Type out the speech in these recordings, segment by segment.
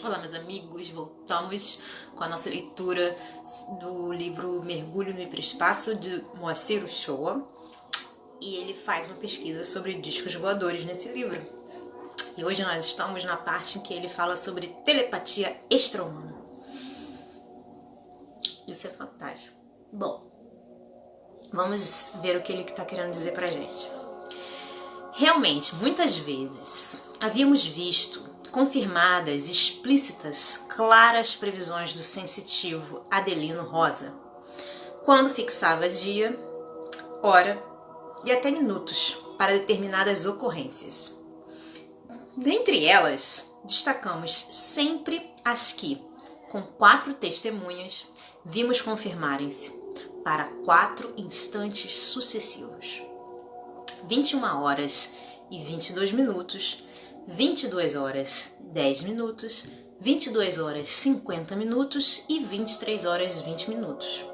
Olá, meus amigos, voltamos com a nossa leitura do livro Mergulho no Hiperespaço, de Moacir Uchoa. E ele faz uma pesquisa sobre discos voadores nesse livro. E hoje nós estamos na parte em que ele fala sobre telepatia extra-humana. Isso é fantástico. Bom, vamos ver o que ele está querendo dizer pra gente. Realmente, muitas vezes, havíamos visto confirmadas, explícitas, claras previsões do sensitivo Adelino Rosa, quando fixava dia, hora e até minutos para determinadas ocorrências. Dentre elas, destacamos sempre as que, com 4 testemunhas, vimos confirmarem-se para 4 instantes sucessivos. 21 horas e 22 minutos, 22 horas 10 minutos, 22 horas 50 minutos e 23 horas 20 minutos.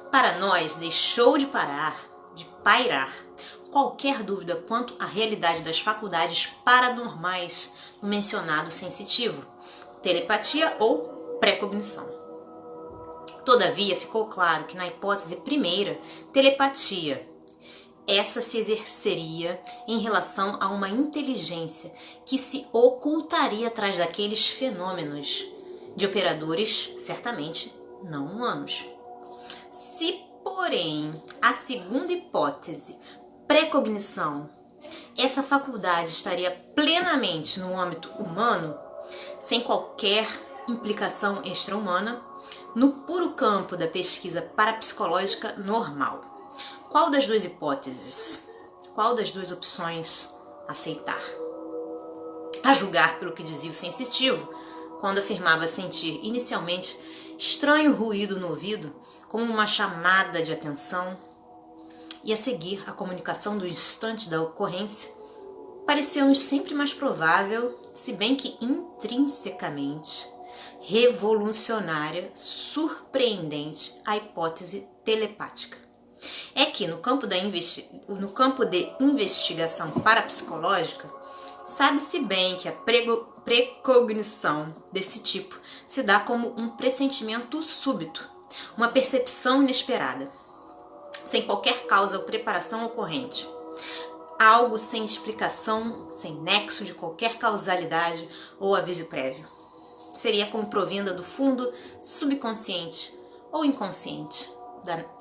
Para nós, deixou de pairar qualquer dúvida quanto à realidade das faculdades paranormais no mencionado sensitivo, telepatia ou precognição. Todavia, ficou claro que na hipótese primeira, telepatia, essa se exerceria em relação a uma inteligência que se ocultaria atrás daqueles fenômenos de operadores certamente não humanos. Se, porém, a segunda hipótese, precognição, essa faculdade estaria plenamente no âmbito humano, sem qualquer implicação extra-humana, no puro campo da pesquisa parapsicológica normal. Qual das duas hipóteses? Qual das duas opções aceitar? A julgar pelo que dizia o sensitivo, quando afirmava sentir inicialmente estranho ruído no ouvido, como uma chamada de atenção, e a seguir a comunicação do instante da ocorrência, pareceu-nos sempre mais provável, se bem que intrinsecamente revolucionária, surpreendente, a hipótese telepática. É que no campo de investigação parapsicológica, sabe-se bem que a precognição desse tipo se dá como um pressentimento súbito, uma percepção inesperada, sem qualquer causa ou preparação ocorrente, algo sem explicação, sem nexo de qualquer causalidade ou aviso prévio. Seria como provinda do fundo subconsciente ou inconsciente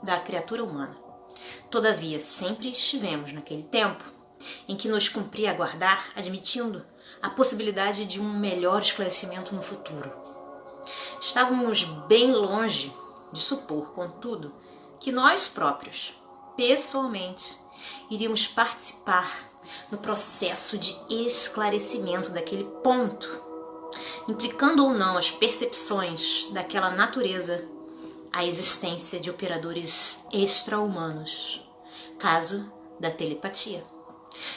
da criatura humana. Todavia, sempre estivemos naquele tempo em que nos cumpria aguardar, admitindo a possibilidade de um melhor esclarecimento no futuro. Estávamos bem longe de supor, contudo, que nós próprios, pessoalmente, iríamos participar no processo de esclarecimento daquele ponto, implicando ou não as percepções daquela natureza a existência de operadores extra-humanos, caso da telepatia.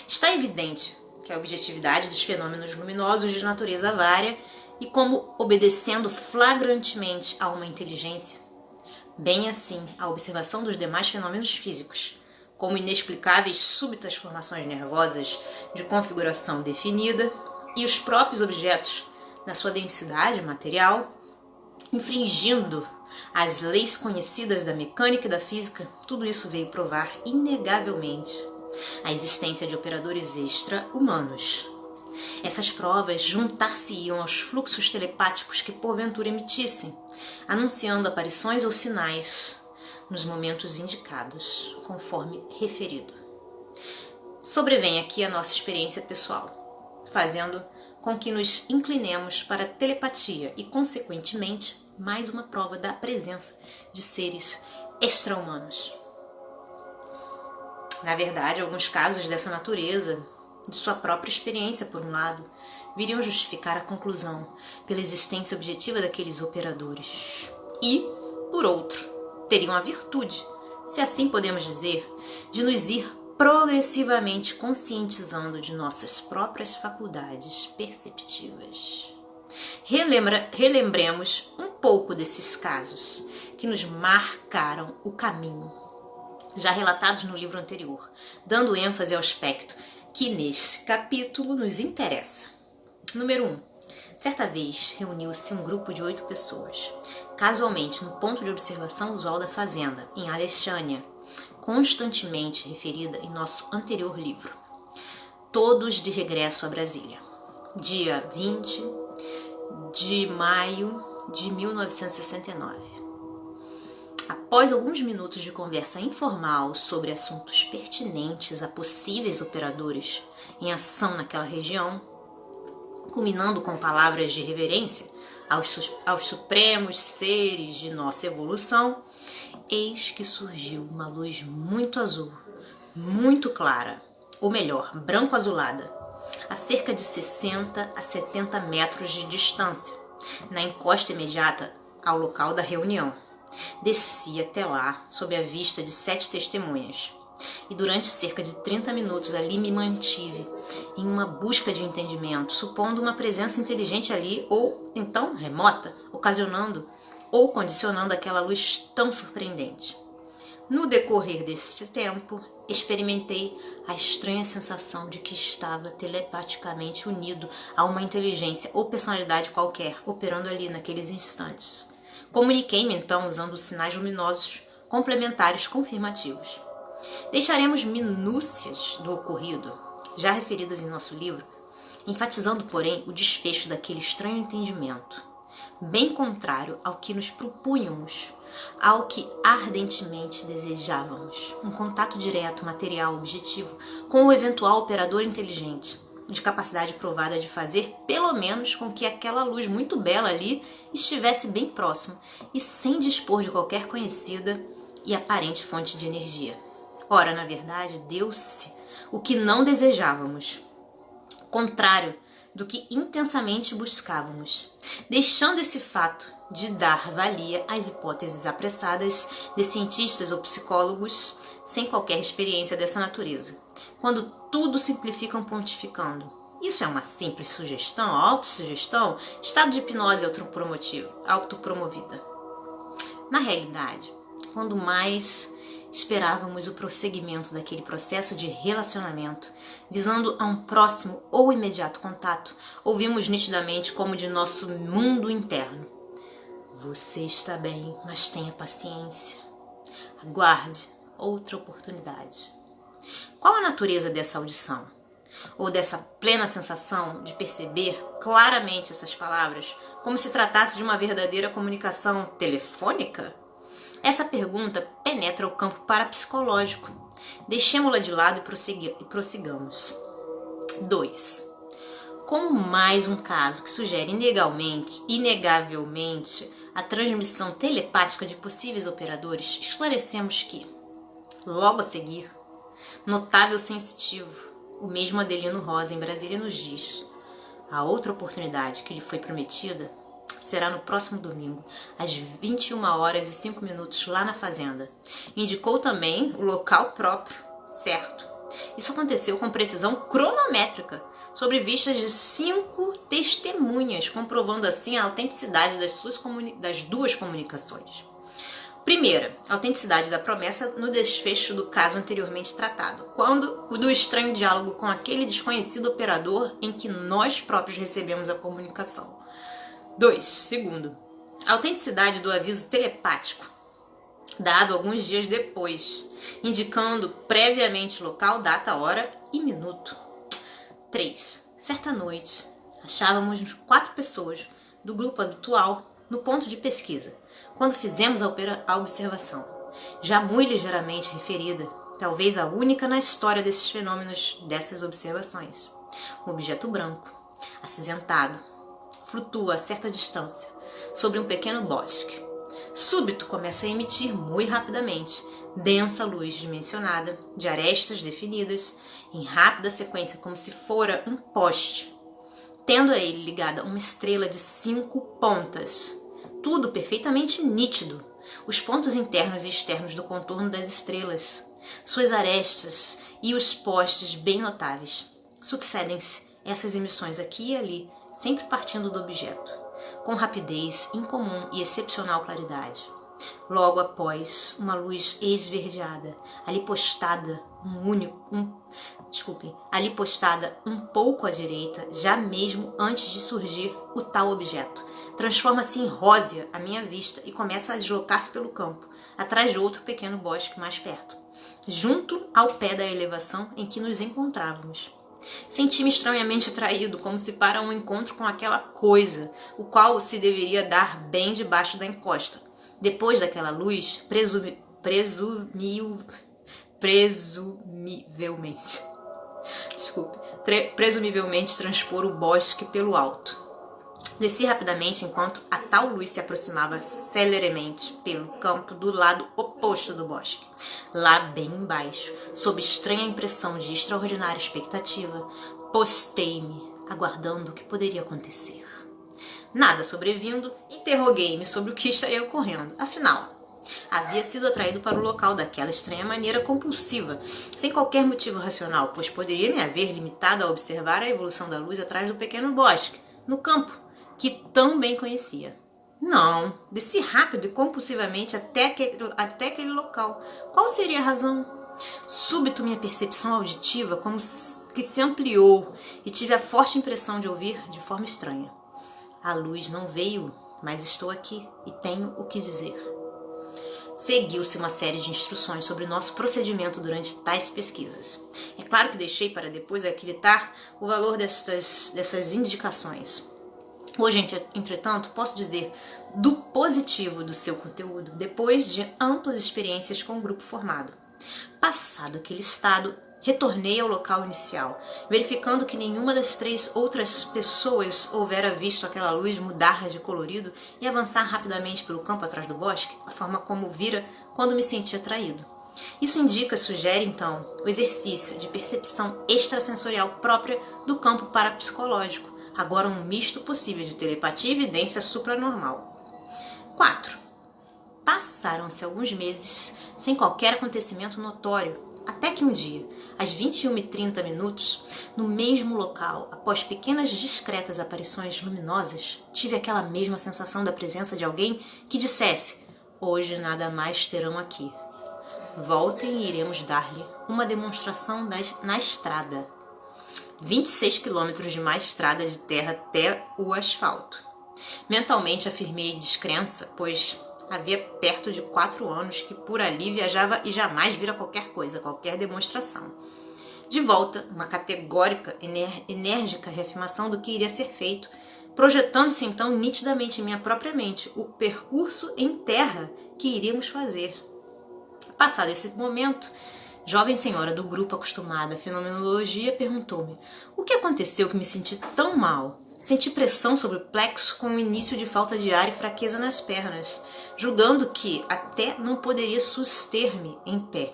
Está evidente que a objetividade dos fenômenos luminosos de natureza vária e como obedecendo flagrantemente a uma inteligência, bem assim a observação dos demais fenômenos físicos, como inexplicáveis súbitas formações nervosas de configuração definida e os próprios objetos na sua densidade material, infringindo as leis conhecidas da mecânica e da física, tudo isso veio provar inegavelmente a existência de operadores extra-humanos. Essas provas juntar-se-iam aos fluxos telepáticos que porventura emitissem, anunciando aparições ou sinais nos momentos indicados, conforme referido. Sobrevém aqui a nossa experiência pessoal, fazendo com que nos inclinemos para a telepatia e, consequentemente, mais uma prova da presença de seres extra-humanos. Na verdade, alguns casos dessa natureza, de sua própria experiência, por um lado, viriam justificar a conclusão pela existência objetiva daqueles operadores. E, por outro, teriam a virtude, se assim podemos dizer, de nos ir progressivamente conscientizando de nossas próprias faculdades perceptivas. Relembremos um pouco desses casos que nos marcaram o caminho, já relatados no livro anterior, dando ênfase ao aspecto que neste capítulo nos interessa. Número 1. Certa vez, reuniu-se um grupo de 8 pessoas, casualmente no ponto de observação usual da fazenda, em Alexânia, constantemente referida em nosso anterior livro. Todos de regresso a Brasília. Dia 20 de maio de 1969. Após alguns minutos de conversa informal sobre assuntos pertinentes a possíveis operadores em ação naquela região, culminando com palavras de reverência aos supremos seres de nossa evolução, eis que surgiu uma luz muito azul, muito clara, ou melhor, branco-azulada, a cerca de 60 a 70 metros de distância, na encosta imediata ao local da reunião. Desci até lá, sob a vista de 7 testemunhas, e durante cerca de 30 minutos ali me mantive em uma busca de entendimento, supondo uma presença inteligente ali, ou então remota, ocasionando ou condicionando aquela luz tão surpreendente. No decorrer deste tempo, experimentei a estranha sensação de que estava telepaticamente unido a uma inteligência ou personalidade qualquer, operando ali naqueles instantes. Comuniquei-me então usando sinais luminosos complementares confirmativos. Deixaremos minúcias do ocorrido, já referidas em nosso livro, enfatizando, porém, o desfecho daquele estranho entendimento, bem contrário ao que nos propunhamos, ao que ardentemente desejávamos, um contato direto, material, objetivo, com o eventual operador inteligente, de capacidade provada de fazer, pelo menos, com que aquela luz muito bela ali estivesse bem próximo e sem dispor de qualquer conhecida e aparente fonte de energia. Ora, na verdade, deu-se o que não desejávamos, contrário do que intensamente buscávamos, deixando esse fato de dar valia às hipóteses apressadas de cientistas ou psicólogos sem qualquer experiência dessa natureza, quando tudo simplificam pontificando. Isso é uma simples sugestão, autossugestão, estado de hipnose autopromovida. Na realidade, quando mais esperávamos o prosseguimento daquele processo de relacionamento, visando a um próximo ou imediato contato, ouvimos nitidamente como de nosso mundo interno: você está bem, mas tenha paciência. Aguarde outra oportunidade. Qual a natureza dessa audição? Ou dessa plena sensação de perceber claramente essas palavras, como se tratasse de uma verdadeira comunicação telefônica? Essa pergunta penetra o campo parapsicológico. Deixemo-la de lado e prossigamos. 2. Como mais um caso que sugere inegavelmente a transmissão telepática de possíveis operadores, esclarecemos que, logo a seguir, notável sensitivo, o mesmo Adelino Rosa em Brasília nos diz: a outra oportunidade que lhe foi prometida será no próximo domingo, às 21h05 lá na fazenda. Indicou também o local próprio, certo. Isso aconteceu com precisão cronométrica, sobre vistas de 5 testemunhas, comprovando assim a autenticidade das duas comunicações. Primeira, a autenticidade da promessa no desfecho do caso anteriormente tratado, quando o do estranho diálogo com aquele desconhecido operador em que nós próprios recebemos a comunicação. 2. Segundo, a autenticidade do aviso telepático, dado alguns dias depois, indicando previamente local, data, hora e minuto. 3. Certa noite, achávamos 4 pessoas do grupo habitual no ponto de pesquisa, quando fizemos a observação, já muito ligeiramente referida, talvez a única na história desses fenômenos, dessas observações. Um objeto branco, acinzentado, flutua a certa distância sobre um pequeno bosque. Súbito começa a emitir muito rapidamente densa luz dimensionada, de arestas definidas, em rápida sequência, como se fora um poste, tendo a ele ligada uma estrela de 5 pontas. Tudo perfeitamente nítido, os pontos internos e externos do contorno das estrelas, suas arestas e os postes bem notáveis. Sucedem-se essas emissões aqui e ali, sempre partindo do objeto, com rapidez incomum e excepcional claridade. Logo após, uma luz esverdeada, ali postada um pouco à direita, já mesmo antes de surgir o tal objeto. Transforma-se em rósea à minha vista e começa a deslocar-se pelo campo, atrás de outro pequeno bosque mais perto, junto ao pé da elevação em que nos encontrávamos. Senti-me estranhamente atraído, como se para um encontro com aquela coisa, o qual se deveria dar bem debaixo da encosta. Depois daquela luz, presumivelmente transpor o bosque pelo alto. Desci rapidamente enquanto a tal luz se aproximava celeremente pelo campo do lado oposto do bosque. Lá bem embaixo, sob estranha impressão de extraordinária expectativa, postei-me, aguardando o que poderia acontecer. Nada sobrevindo, interroguei-me sobre o que estaria ocorrendo. Afinal, havia sido atraído para o local daquela estranha maneira compulsiva, sem qualquer motivo racional, pois poderia me haver limitado a observar a evolução da luz atrás do pequeno bosque, no campo, que tão bem conhecia. Não, desci rápido e compulsivamente até aquele local. Qual seria a razão? Súbito minha percepção auditiva como que se ampliou e tive a forte impressão de ouvir de forma estranha. A luz não veio, mas estou aqui e tenho o que dizer. Seguiu-se uma série de instruções sobre nosso procedimento durante tais pesquisas. É claro que deixei para depois acreditar o valor dessas indicações. Hoje, entretanto, posso dizer do positivo do seu conteúdo depois de amplas experiências com o grupo formado. Passado aquele estado, retornei ao local inicial, verificando que nenhuma das 3 outras pessoas houvera visto aquela luz mudar de colorido e avançar rapidamente pelo campo atrás do bosque, a forma como vira quando me senti atraído. Isso sugere então, o exercício de percepção extrasensorial própria do campo parapsicológico, agora um misto possível de telepatia e evidência supranormal. 4. Passaram-se alguns meses sem qualquer acontecimento notório, até que um dia, às 21h30, no mesmo local, após pequenas discretas aparições luminosas, tive aquela mesma sensação da presença de alguém que dissesse: hoje nada mais terão aqui. Voltem e iremos dar-lhe uma demonstração na estrada. 26 quilômetros de má estrada de terra até o asfalto. Mentalmente afirmei descrença, pois havia perto de 4 anos que por ali viajava e jamais vira qualquer coisa, qualquer demonstração. De volta, uma categórica, enérgica reafirmação do que iria ser feito, projetando-se então nitidamente em minha própria mente o percurso em terra que iríamos fazer. Passado esse momento, jovem senhora do grupo acostumada à fenomenologia perguntou-me: o que aconteceu que me senti tão mal? Senti pressão sobre o plexo com o início de falta de ar e fraqueza nas pernas, julgando que até não poderia suster-me em pé.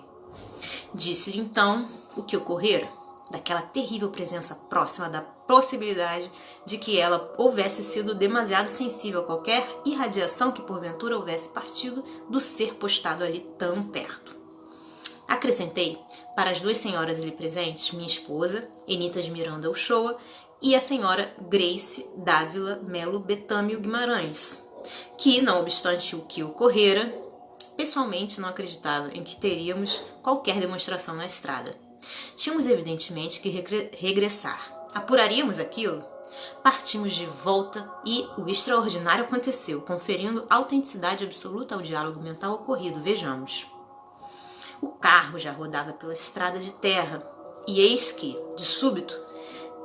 Disse-lhe então o que ocorrera, daquela terrível presença próxima da possibilidade de que ela houvesse sido demasiado sensível a qualquer irradiação que porventura houvesse partido do ser postado ali tão perto. Acrescentei, para as 2 senhoras ali presentes, minha esposa, Enitas Miranda Uchoa, e a senhora Grace Dávila Melo Betâmio Guimarães, que, não obstante o que ocorrera, pessoalmente não acreditava em que teríamos qualquer demonstração na estrada. Tínhamos evidentemente que regressar. Apuraríamos aquilo? Partimos de volta e o extraordinário aconteceu, conferindo autenticidade absoluta ao diálogo mental ocorrido. Vejamos. O carro já rodava pela estrada de terra e eis que, de súbito,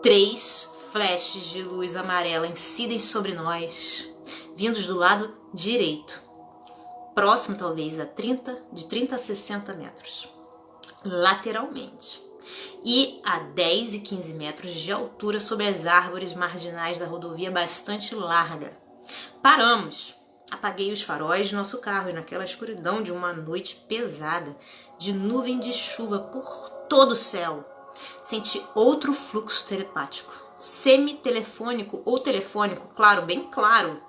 3 flashes de luz amarela incidem sobre nós, vindos do lado direito, próximo talvez de 30 a 60 metros, lateralmente, e a 10 e 15 metros de altura sobre as árvores marginais da rodovia bastante larga. Paramos. Apaguei os faróis de nosso carro e naquela escuridão de uma noite pesada, de nuvem de chuva por todo o céu, senti outro fluxo telepático, semi-telefônico ou telefônico, claro, bem claro.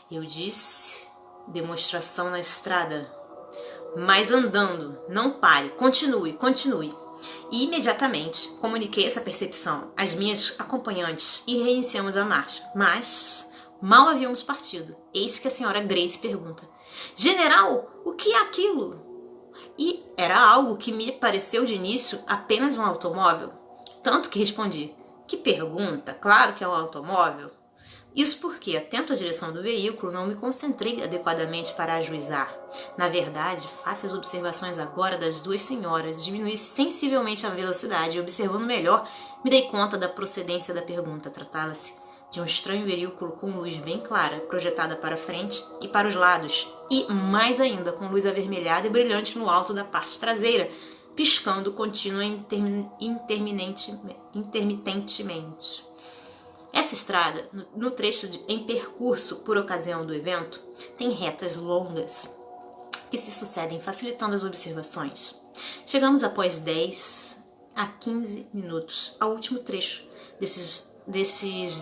Eu disse: demonstração na estrada, mas andando, não pare, continue. E imediatamente comuniquei essa percepção às minhas acompanhantes e reiniciamos a marcha. Mas Mal havíamos partido, eis que a senhora Grace pergunta: General, o que é aquilo? E era algo que me pareceu de início apenas um automóvel. Tanto que respondi: que pergunta, claro que é um automóvel. Isso porque, atento à direção do veículo, não me concentrei adequadamente para ajuizar. Na verdade, face às observações agora das duas senhoras, diminui sensivelmente a velocidade e, observando melhor, me dei conta da procedência da pergunta. Tratava-se de um estranho veículo com luz bem clara, projetada para a frente e para os lados, e, mais ainda, com luz avermelhada e brilhante no alto da parte traseira, piscando contínua e intermitentemente. Essa estrada, no trecho em percurso por ocasião do evento, tem retas longas que se sucedem, facilitando as observações. Chegamos após 10 a 15 minutos ao último trecho desses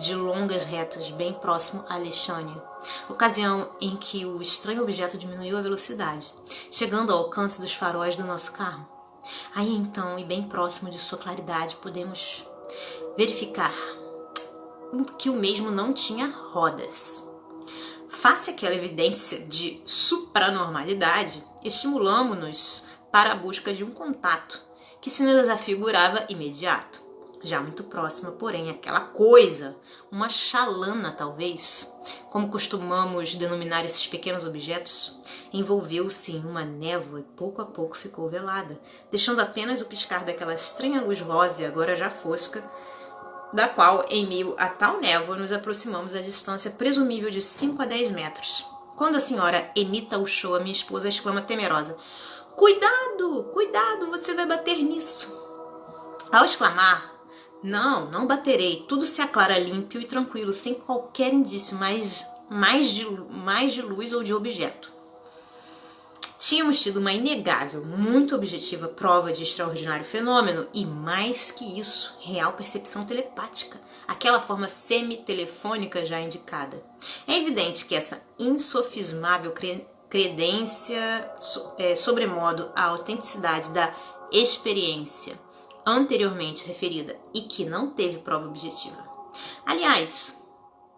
de longas retas, bem próximo a Alexânia, ocasião em que o estranho objeto diminuiu a velocidade, chegando ao alcance dos faróis do nosso carro. Aí então, e bem próximo de sua claridade, podemos verificar que o mesmo não tinha rodas. Face àquela evidência de supranormalidade, estimulamo-nos para a busca de um contato que se nos afigurava imediato. Já muito próxima, porém, aquela coisa, uma chalana talvez, como costumamos denominar esses pequenos objetos, envolveu-se em uma névoa e pouco a pouco ficou velada, deixando apenas o piscar daquela estranha luz rosa, agora já fosca, da qual, em meio a tal névoa, nos aproximamos a distância presumível de 5 a 10 metros. Quando a senhora Enita Uchoa, minha esposa, exclama temerosa: Cuidado, cuidado, você vai bater nisso. Ao exclamar: Não baterei, tudo se aclara limpo e tranquilo, sem qualquer indício mais de luz ou de objeto. Tínhamos tido uma inegável, muito objetiva prova de extraordinário fenômeno e, mais que isso, real percepção telepática, aquela forma semi-telefônica já indicada. É evidente que essa insofismável credência sobremodo à autenticidade da experiência anteriormente referida e que não teve prova objetiva. Aliás,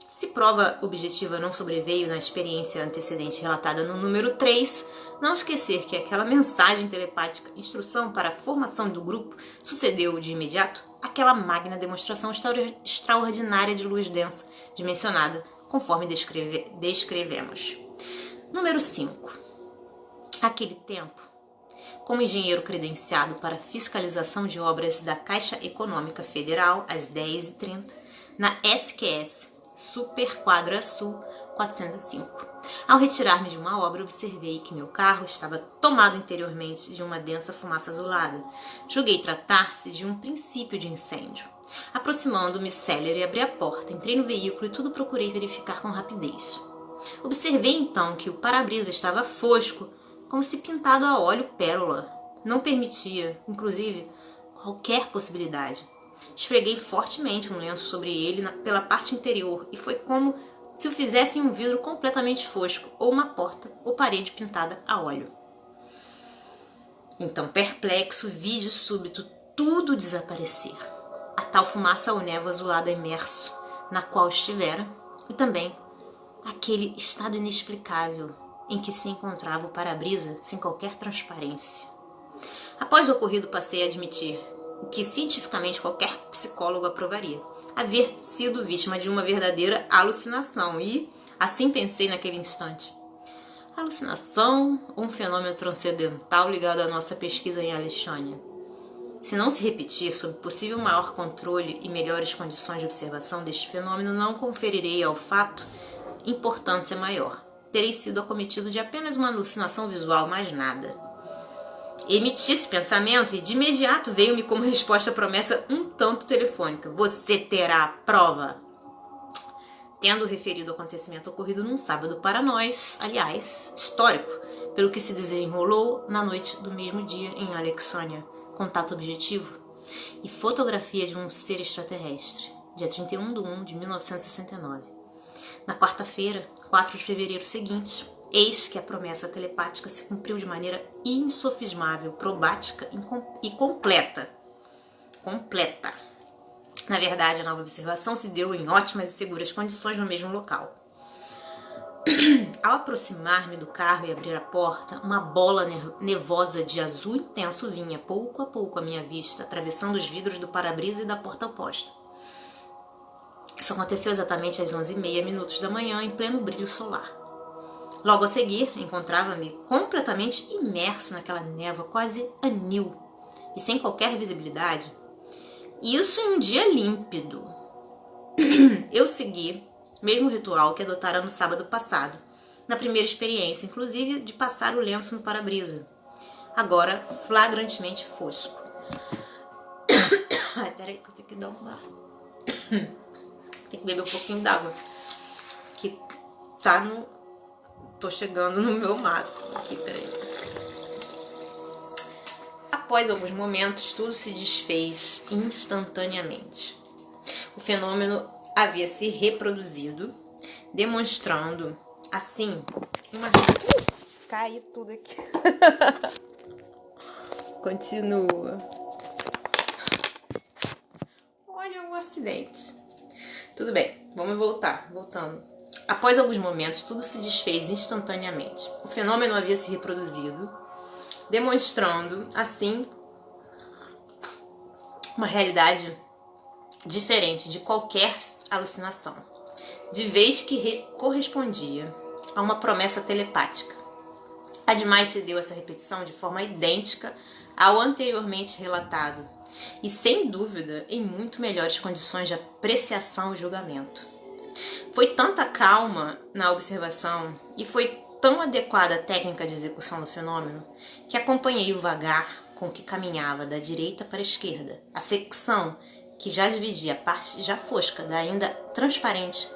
se prova objetiva não sobreveio na experiência antecedente relatada no número 3, não esquecer que aquela mensagem telepática, instrução para a formação do grupo, sucedeu de imediato aquela magna demonstração extraordinária de luz densa, dimensionada, conforme descrevemos. Número 5. Aquele tempo, como engenheiro credenciado para fiscalização de obras da Caixa Econômica Federal, às 10h30, na SQS Super Quadra Sul 405. Ao retirar-me de uma obra, observei que meu carro estava tomado interiormente de uma densa fumaça azulada. Julguei tratar-se de um princípio de incêndio. Aproximando-me célere, abri a porta, entrei no veículo e tudo procurei verificar com rapidez. Observei então que o para-brisa estava fosco, como se pintado a óleo pérola. Não permitia, inclusive, qualquer possibilidade. Esfreguei fortemente um lenço sobre ele pela parte interior e foi como se o fizesse em um vidro completamente fosco ou uma porta ou parede pintada a óleo. Então, perplexo, vi de súbito tudo desaparecer. A tal fumaça ou névoa azulada imerso na qual estivera e também aquele estado inexplicável em que se encontrava o para-brisa sem qualquer transparência. Após o ocorrido, passei a admitir o que cientificamente qualquer psicólogo aprovaria: haver sido vítima de uma verdadeira alucinação. E assim pensei naquele instante. Alucinação ou um fenômeno transcendental ligado à nossa pesquisa em Alexânia? Se não se repetir, sob possível maior controle e melhores condições de observação deste fenômeno, não conferirei ao fato importância maior. Terei sido acometido de apenas uma alucinação visual, mais nada. Emiti esse pensamento e de imediato veio-me como resposta a promessa um tanto telefônica: você terá a prova. Tendo referido o acontecimento ocorrido num sábado para nós, aliás, histórico, pelo que se desenrolou na noite do mesmo dia em Alexânia, contato objetivo e fotografia de um ser extraterrestre, dia 31/1 de 1969. Na quarta-feira, 4 de fevereiro seguinte, eis que a promessa telepática se cumpriu de maneira insofismável, probática e completa. Na verdade, a nova observação se deu em ótimas e seguras condições no mesmo local. Ao aproximar-me do carro e abrir a porta, uma bola nevosa de azul intenso vinha pouco a pouco à minha vista, atravessando os vidros do para-brisa e da porta oposta. Isso aconteceu exatamente às 11h30 da manhã, em pleno brilho solar. Logo a seguir, encontrava-me completamente imerso naquela névoa quase anil e sem qualquer visibilidade. Isso em um dia límpido. Eu segui o mesmo ritual que adotara no sábado passado, na primeira experiência, inclusive de passar o lenço no para-brisa, agora flagrantemente fosco. Ai, peraí que eu tenho que dar uma... Tem que beber um pouquinho d'água, que tá no... Tô chegando no meu máximo aqui, peraí. Após alguns momentos, tudo se desfez instantaneamente. O fenômeno havia se reproduzido, demonstrando, assim, uma... Caiu tudo aqui. Continua. Olha o acidente. Tudo bem, vamos voltar. Voltando. Após alguns momentos, tudo se desfez instantaneamente. O fenômeno havia se reproduzido, demonstrando, assim, uma realidade diferente de qualquer alucinação, de vez que correspondia a uma promessa telepática. Ademais, se deu essa repetição de forma idêntica ao anteriormente relatado, e sem dúvida em muito melhores condições de apreciação e julgamento. Foi tanta calma na observação e foi tão adequada a técnica de execução do fenômeno que acompanhei o vagar com que caminhava da direita para a esquerda, a secção que já dividia a parte já fosca da ainda transparente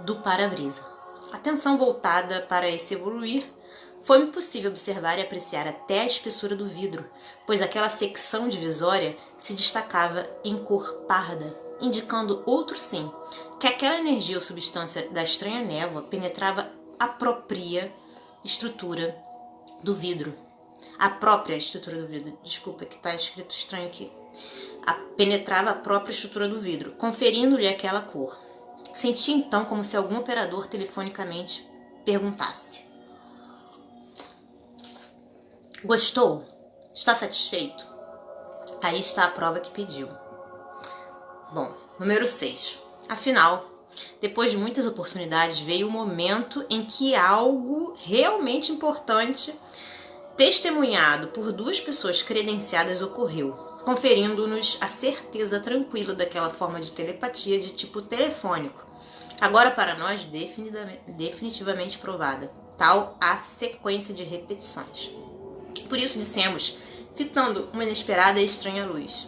do para-brisa. Atenção voltada para esse evoluir, foi-me possível observar e apreciar até a espessura do vidro, pois aquela secção divisória se destacava em cor parda, indicando outro sim, que aquela energia ou substância da estranha névoa penetrava a própria estrutura do vidro. A própria estrutura do vidro, desculpa que está escrito estranho aqui. Penetrava a própria estrutura do vidro, conferindo-lhe aquela cor. Senti então como se algum operador telefonicamente perguntasse: gostou? Está satisfeito? Aí está a prova que pediu. Bom, número 6. Afinal, depois de muitas oportunidades, veio o momento em que algo realmente importante, testemunhado por duas pessoas credenciadas, ocorreu, conferindo-nos a certeza tranquila daquela forma de telepatia de tipo telefônico, agora para nós definitivamente provada, tal a sequência de repetições. Por isso dissemos, fitando uma inesperada e estranha luz: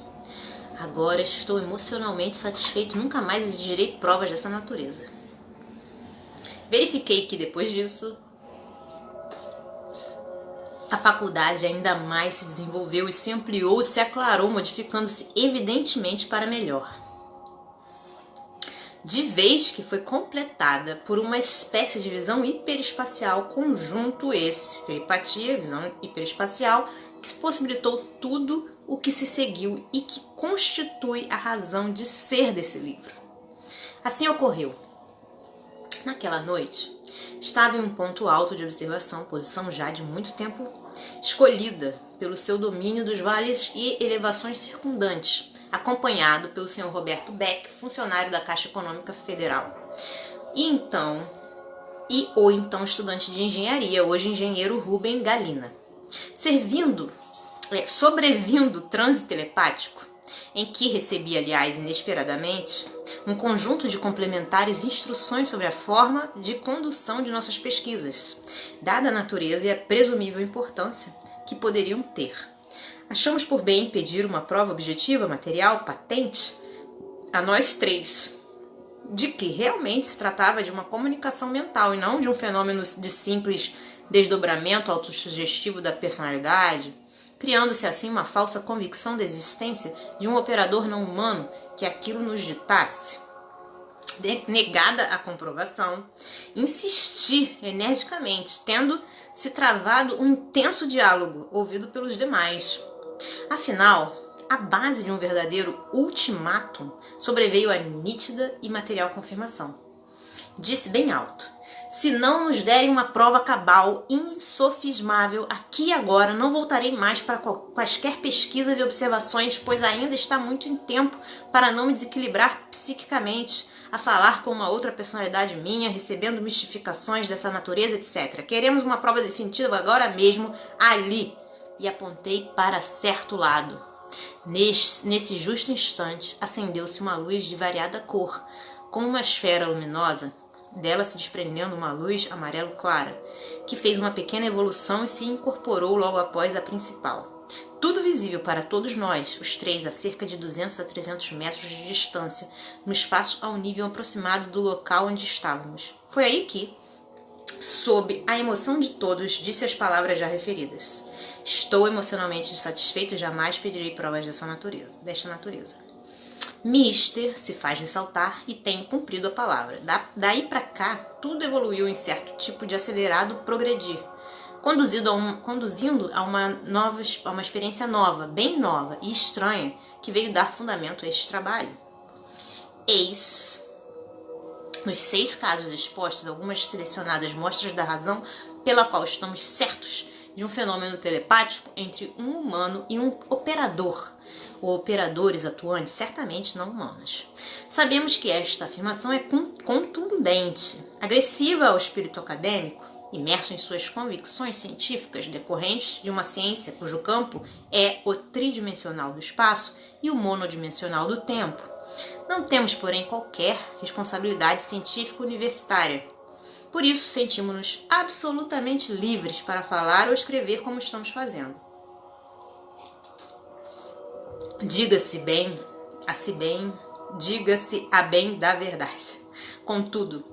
agora estou emocionalmente satisfeito, nunca mais exigirei provas dessa natureza. Verifiquei que depois disso a faculdade ainda mais se desenvolveu e se ampliou e se aclarou, modificando-se evidentemente para melhor. De vez que foi completada por uma espécie de visão hiperespacial, conjunto esse, telepatia, visão hiperespacial, que possibilitou tudo o que se seguiu e que constitui a razão de ser desse livro. Assim ocorreu. Naquela noite, estava em um ponto alto de observação, posição já de muito tempo escolhida pelo seu domínio dos vales e elevações circundantes, acompanhado pelo Sr. Roberto Beck, funcionário da Caixa Econômica Federal, ou então estudante de engenharia, hoje engenheiro Rubem Galina. Sobrevindo transe telepático, em que recebi, aliás, inesperadamente, um conjunto de complementares instruções sobre a forma de condução de nossas pesquisas, dada a natureza e a presumível importância que poderiam ter. Achamos por bem pedir uma prova objetiva, material, patente, a nós três, de que realmente se tratava de uma comunicação mental e não de um fenômeno de simples desdobramento autossugestivo da personalidade, criando-se assim uma falsa convicção da existência de um operador não humano que aquilo nos ditasse. Negada a comprovação, insisti energicamente, tendo se travado um intenso diálogo ouvido pelos demais. Afinal, a base de um verdadeiro ultimátum sobreveio a nítida e material confirmação. Disse bem alto: Se não nos derem uma prova cabal, insofismável, aqui e agora, não voltarei mais para quaisquer pesquisas e observações, pois ainda está muito em tempo para não me desequilibrar psiquicamente, a falar com uma outra personalidade minha, recebendo mistificações dessa natureza, etc. Queremos uma prova definitiva agora mesmo, ali. E apontei para certo lado. Nesse justo instante, acendeu-se uma luz de variada cor, como uma esfera luminosa, dela se desprendendo uma luz amarelo clara, que fez uma pequena evolução e se incorporou logo após a principal. Tudo visível para todos nós, os três, a cerca de 200 a 300 metros de distância, no espaço ao nível aproximado do local onde estávamos. Foi aí que, sob a emoção de todos, disse as palavras já referidas. Estou emocionalmente satisfeito e jamais pedirei provas desta natureza. Mister se faz ressaltar e tem cumprido a palavra. Daí para cá, tudo evoluiu em certo tipo de acelerado progredir, conduzindo a uma experiência nova, bem nova e estranha, que veio dar fundamento a este trabalho. Eis, nos 6 casos expostos, algumas selecionadas mostras da razão pela qual estamos certos de um fenômeno telepático entre um humano e um operador, ou operadores atuantes, certamente não humanos. Sabemos que esta afirmação é contundente, agressiva ao espírito acadêmico, imerso em suas convicções científicas decorrentes de uma ciência cujo campo é o tridimensional do espaço e o monodimensional do tempo. Não temos, porém, qualquer responsabilidade científica universitária. Por isso, sentimos-nos absolutamente livres para falar ou escrever como estamos fazendo. Diga-se a bem da verdade. Contudo,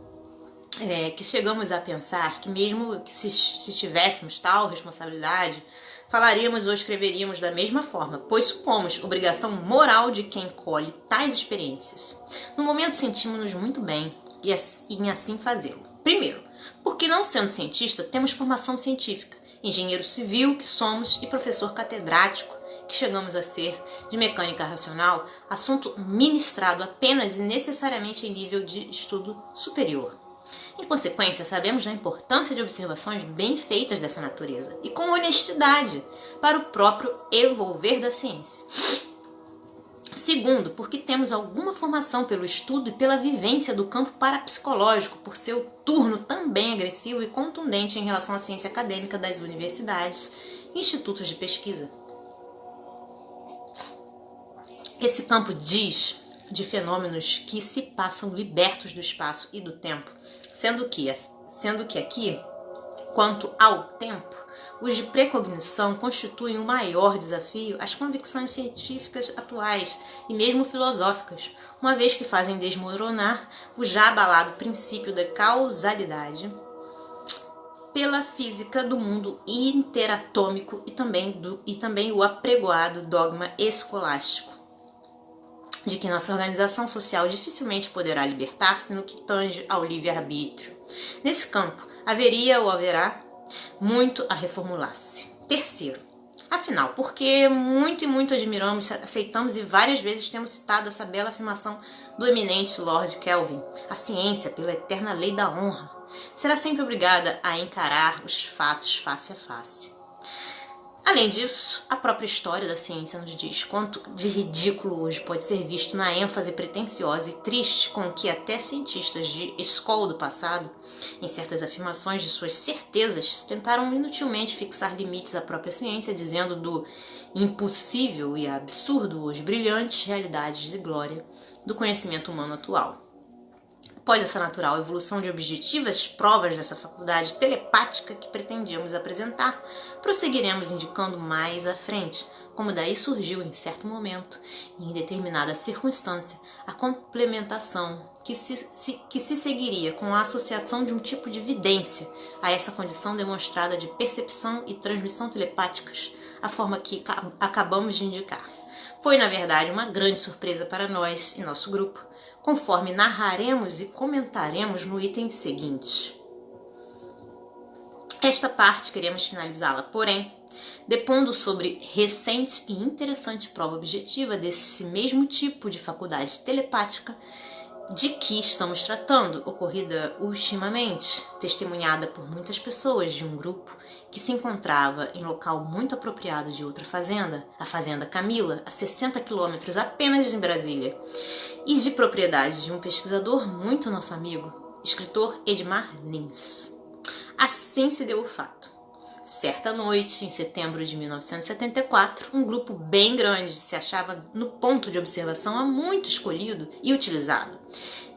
que chegamos a pensar que mesmo que se tivéssemos tal responsabilidade, falaríamos ou escreveríamos da mesma forma, pois supomos obrigação moral de quem colhe tais experiências. No momento sentimos-nos muito bem em assim fazê-lo. Primeiro, porque não sendo cientista, temos formação científica, engenheiro civil que somos e professor catedrático que chegamos a ser de mecânica racional, assunto ministrado apenas e necessariamente em nível de estudo superior. Em consequência, sabemos da importância de observações bem feitas dessa natureza e com honestidade para o próprio evolver da ciência. Segundo, porque temos alguma formação pelo estudo e pela vivência do campo parapsicológico, por seu turno também agressivo e contundente em relação à ciência acadêmica das universidades e institutos de pesquisa. Esse campo diz de fenômenos que se passam libertos do espaço e do tempo, sendo que aqui, quanto ao tempo, os de precognição constituem o maior desafio às convicções científicas atuais e mesmo filosóficas, uma vez que fazem desmoronar o já abalado princípio da causalidade pela física do mundo interatômico e também o apregoado dogma escolástico, de que nossa organização social dificilmente poderá libertar-se no que tange ao livre-arbítrio. Nesse campo, haverá muito a reformular-se. Terceiro, afinal, porque muito admiramos, aceitamos e várias vezes temos citado essa bela afirmação do eminente Lord Kelvin: a ciência, pela eterna lei da honra, será sempre obrigada a encarar os fatos face a face. Além disso, a própria história da ciência nos diz quanto de ridículo hoje pode ser visto na ênfase pretensiosa e triste com que até cientistas de escola do passado, em certas afirmações de suas certezas, tentaram inutilmente fixar limites à própria ciência, dizendo do impossível e absurdo hoje brilhantes realidades de glória do conhecimento humano atual. Após essa natural evolução de objetivas provas dessa faculdade telepática que pretendíamos apresentar, prosseguiremos indicando mais à frente como daí surgiu em certo momento e em determinada circunstância a complementação que se seguiria com a associação de um tipo de vidência a essa condição demonstrada de percepção e transmissão telepáticas, a forma que acabamos de indicar. Foi, na verdade, uma grande surpresa para nós e nosso grupo, conforme narraremos e comentaremos no item seguinte. Esta parte queremos finalizá-la, porém, depondo sobre recente e interessante prova objetiva desse mesmo tipo de faculdade telepática De que estamos tratando? Ocorrida ultimamente, testemunhada por muitas pessoas de um grupo que se encontrava em local muito apropriado de outra fazenda, a Fazenda Camila, a 60 quilômetros apenas em Brasília, e de propriedade de um pesquisador muito nosso amigo, escritor Edmar Lins. Assim se deu o fato. Certa noite, em setembro de 1974, um grupo bem grande se achava no ponto de observação há muito escolhido e utilizado.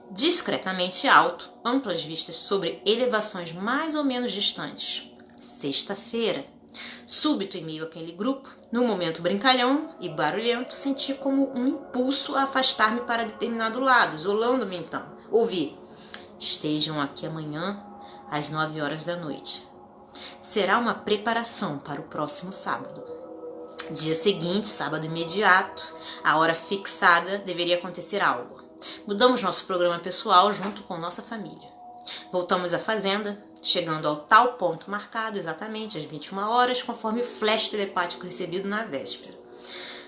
Discretamente alto, amplas vistas sobre elevações mais ou menos distantes. Sexta-feira. Súbito, em meio àquele grupo, num momento brincalhão e barulhento, senti como um impulso a afastar-me para determinado lado, isolando-me então. Ouvi: estejam aqui amanhã às 9 horas da noite. Será uma preparação para o próximo sábado. Dia seguinte, sábado imediato, a hora fixada, deveria acontecer algo. Mudamos nosso programa pessoal junto com nossa família. Voltamos à fazenda, chegando ao tal ponto marcado exatamente às 21 horas, conforme o flash telepático recebido na véspera.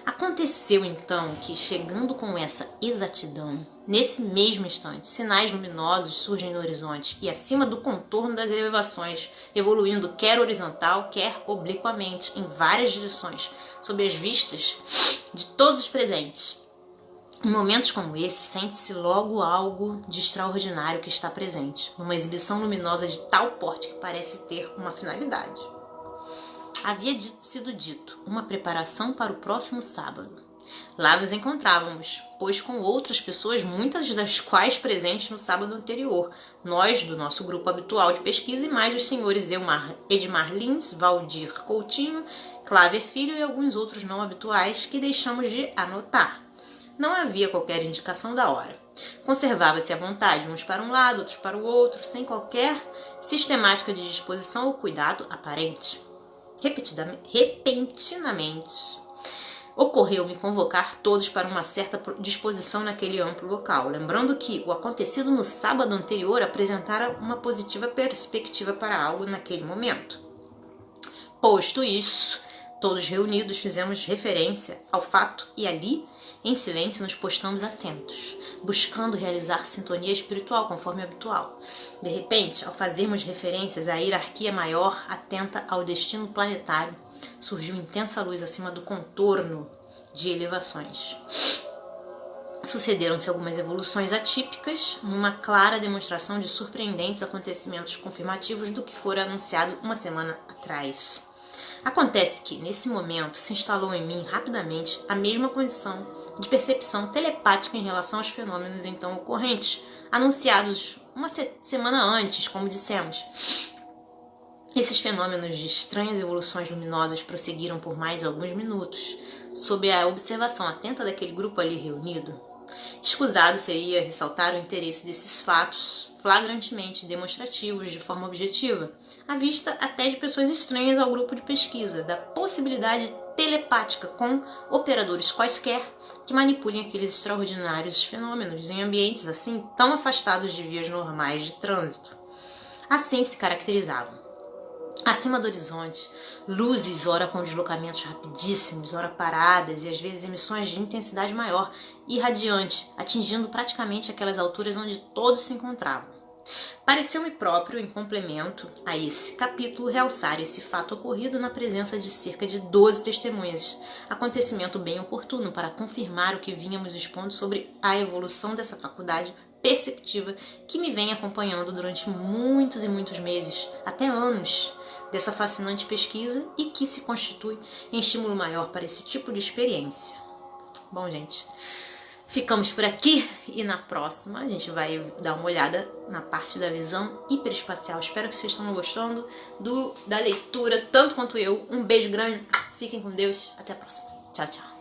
Aconteceu então que, chegando com essa exatidão, nesse mesmo instante, sinais luminosos surgem no horizonte e acima do contorno das elevações, evoluindo quer horizontal, quer obliquamente, em várias direções, sob as vistas de todos os presentes. Em momentos como esse, sente-se logo algo de extraordinário que está presente, numa exibição luminosa de tal porte que parece ter uma finalidade. Havia sido dito, uma preparação para o próximo sábado. Lá nos encontrávamos, pois com outras pessoas, muitas das quais presentes no sábado anterior, nós do nosso grupo habitual de pesquisa e mais os senhores Edmar Lins, Valdir Coutinho, Claver Filho e alguns outros não habituais que deixamos de anotar. Não havia qualquer indicação da hora. Conservava-se à vontade, uns para um lado, outros para o outro, sem qualquer sistemática de disposição ou cuidado aparente. Repentinamente, ocorreu-me convocar todos para uma certa disposição naquele amplo local, lembrando que o acontecido no sábado anterior apresentara uma positiva perspectiva para algo naquele momento. Posto isso, todos reunidos fizemos referência ao fato e ali, em silêncio, nos postamos atentos, buscando realizar sintonia espiritual conforme habitual. De repente, ao fazermos referências à hierarquia maior atenta ao destino planetário, surgiu intensa luz acima do contorno de elevações. Sucederam-se algumas evoluções atípicas, numa clara demonstração de surpreendentes acontecimentos confirmativos do que fora anunciado uma semana atrás. Acontece que, nesse momento, se instalou em mim rapidamente a mesma condição de percepção telepática em relação aos fenômenos então ocorrentes, anunciados uma semana antes, como dissemos. Esses fenômenos de estranhas evoluções luminosas prosseguiram por mais alguns minutos, sob a observação atenta daquele grupo ali reunido. Escusado seria ressaltar o interesse desses fatos, flagrantemente demonstrativos de forma objetiva, à vista até de pessoas estranhas ao grupo de pesquisa, da possibilidade telepática com operadores quaisquer que manipulem aqueles extraordinários fenômenos em ambientes assim tão afastados de vias normais de trânsito. Assim se caracterizavam. Acima do horizonte, luzes ora com deslocamentos rapidíssimos, ora paradas e às vezes emissões de intensidade maior, irradiante, atingindo praticamente aquelas alturas onde todos se encontravam. Pareceu-me próprio, em complemento a esse capítulo, realçar esse fato ocorrido na presença de cerca de 12 testemunhas, acontecimento bem oportuno para confirmar o que vínhamos expondo sobre a evolução dessa faculdade perceptiva que me vem acompanhando durante muitos e muitos meses, até anos, dessa fascinante pesquisa e que se constitui em estímulo maior para esse tipo de experiência. Bom, gente, ficamos por aqui e na próxima a gente vai dar uma olhada na parte da visão hiperespacial. Espero que vocês estejam gostando da leitura, tanto quanto eu. Um beijo grande, fiquem com Deus, até a próxima. Tchau, tchau.